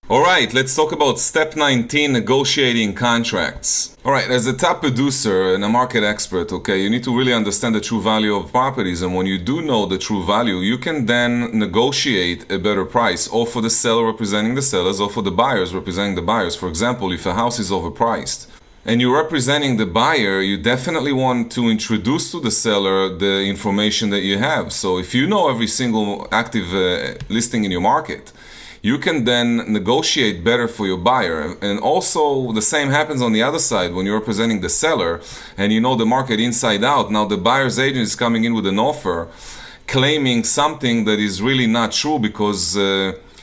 Alright, let's talk about step 19, negotiating contracts. Alright, as a top producer and a market expert, okay, you need to really understand the true value of properties, and when you do know the true value, you can then negotiate a better price, or for the seller representing the sellers, or for the buyers representing the buyers. For example, if a house is overpriced, and you're representing the buyer, you definitely want to introduce to the seller the information that you have. So if you know every single active listing in your market, you can then negotiate better for your buyer. And also the same happens on the other side when you're representing the seller and you know the market inside out. Now the buyer's agent is coming in with an offer claiming something that is really not true because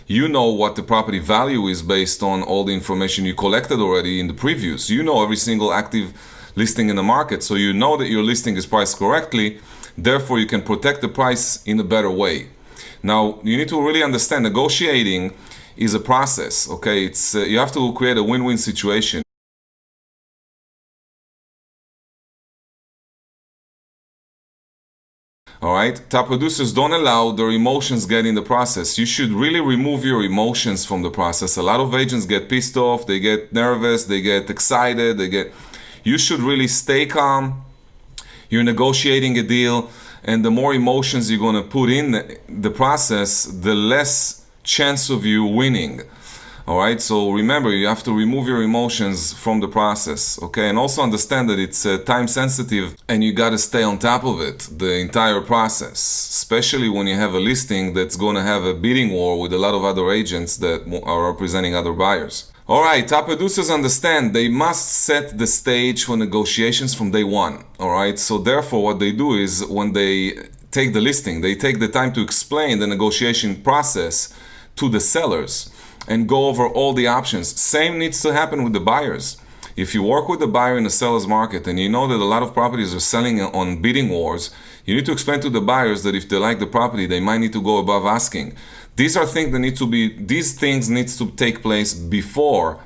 you know what the property value is based on all the information you collected already in the previews. You know every single active listing in the market, so you know that your listing is priced correctly. Therefore, you can protect the price in a better way. Now, you need to really understand negotiating is a process, okay? It's you have to create a win-win situation. All right, top producers don't allow their emotions get in the process. You should really remove your emotions from the process. A lot of agents get pissed off, they get nervous, they get excited, you should really stay calm. You're negotiating a deal, and the more emotions you're going to put in the process, the less chance of you winning. All right, so remember, you have to remove your emotions from the process, okay? And also understand that it's time sensitive and you got to stay on top of it the entire process, especially when you have a listing that's going to have a bidding war with a lot of other agents that are representing other buyers. All right, top producers understand they must set the stage for negotiations from day one. All right, so therefore what they do is when they take the listing, they take the time to explain the negotiation process to the sellers and go over all the options. Same needs to happen with the buyers. If you work with the buyer in the seller's market and you know that a lot of properties are selling on bidding wars, you need to explain to the buyers that if they like the property, they might need to go above asking. These are things that these things needs to take place before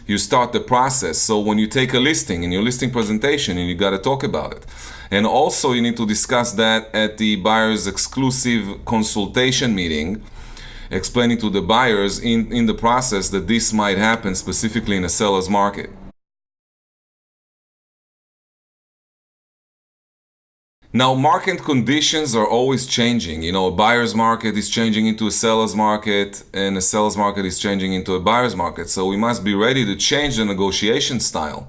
you start the process. So when you take a listing in your listing presentation, and you got to talk about it. And also you need to discuss that at the buyer's exclusive consultation meeting, explaining to the buyers in the process that this might happen specifically in a seller's market. Now, market conditions are always changing. You know, a buyer's market is changing into a seller's market, and a seller's market is changing into a buyer's market. So we must be ready to change the negotiation style.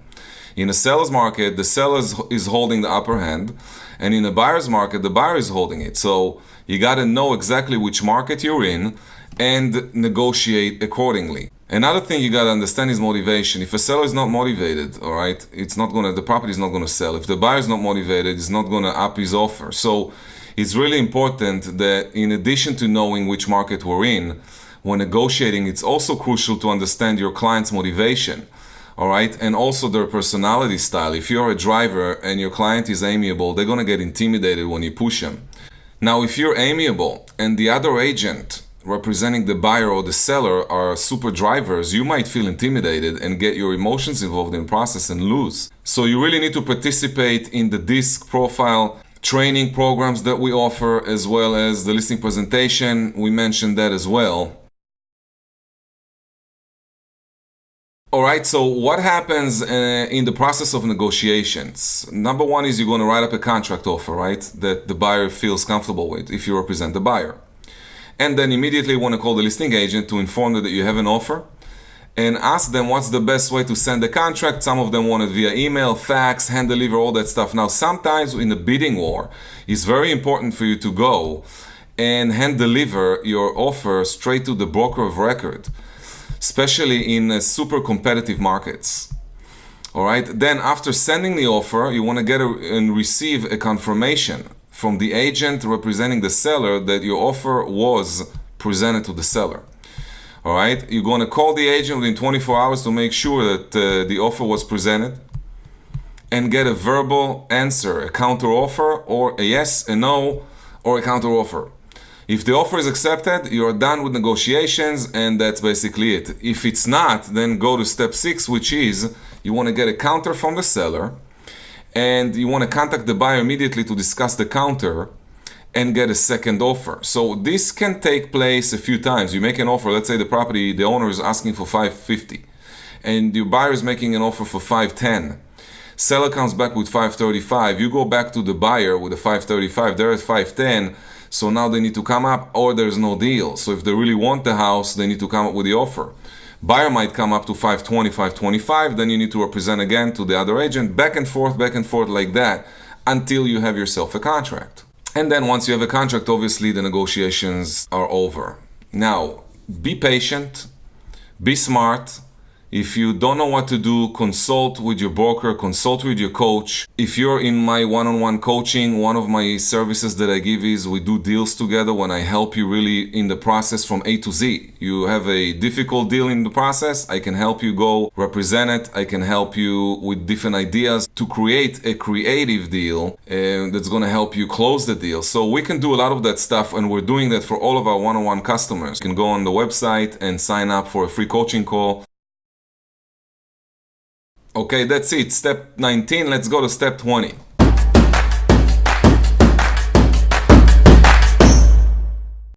In a seller's market, the seller is holding the upper hand, and in a buyer's market, the buyer is holding it. So you got to know exactly which market you're in and negotiate accordingly. Another thing you got to understand is motivation. If a seller is not motivated, all right, the property is not going to sell. If the buyer is not motivated, it's not going to up his offer. So it's really important that in addition to knowing which market we're in, when negotiating, it's also crucial to understand your client's motivation. All right, and also their personality style. If you're a driver and your client is amiable, they're going to get intimidated when you push them. Now, if you're amiable and the other agent representing the buyer or the seller are super drivers, you might feel intimidated and get your emotions involved in the process and lose. So you really need to participate in the disc profile training programs that we offer, as well as the listing presentation. We mentioned that as well. All right, so what happens in the process of negotiations? Number one is you're going to write up a contract offer, right, that the buyer feels comfortable with if you represent the buyer. And then immediately want to call the listing agent to inform them that you have an offer and ask them what's the best way to send the contract. Some of them want it via email, fax, hand deliver, all that stuff. Now, sometimes in the bidding war, it's very important for you to go and hand deliver your offer straight to the broker of record, especially in super competitive markets. All right. Then after sending the offer, you want to get and receive a confirmation from the agent representing the seller that your offer was presented to the seller. All right. You're going to call the agent within 24 hours to make sure that the offer was presented and get a verbal answer, a counter offer, or a yes, a no, or a counter offer. If the offer is accepted, you're done with negotiations, and that's basically it. If it's not, then go to step 6, which is you want to get a counter from the seller, and you want to contact the buyer immediately to discuss the counter and get a second offer. So this can take place a few times. You make an offer, let's say the owner is asking for 550 and your buyer is making an offer for 510. Seller comes back with 535. You go back to the buyer with a 535. They're at 510. So now they need to come up, or there's no deal. So if they really want the house, they need to come up with the offer. Buyer might come up to 520, 525. Then you need to represent again to the other agent, back and forth like that, until you have yourself a contract. And then once you have a contract, obviously the negotiations are over. Now, be patient, be smart. If you don't know what to do, consult with your broker, consult with your coach. If you're in my one-on-one coaching, one of my services that I give is we do deals together when I help you really in the process from A to Z. You have a difficult deal in the process, I can help you go represent it. I can help you with different ideas to create a creative deal that's going to help you close the deal. So we can do a lot of that stuff, and we're doing that for all of our one-on-one customers. You can go on the website and sign up for a free coaching call. Okay, that's it. Step 19. Let's go to step 20.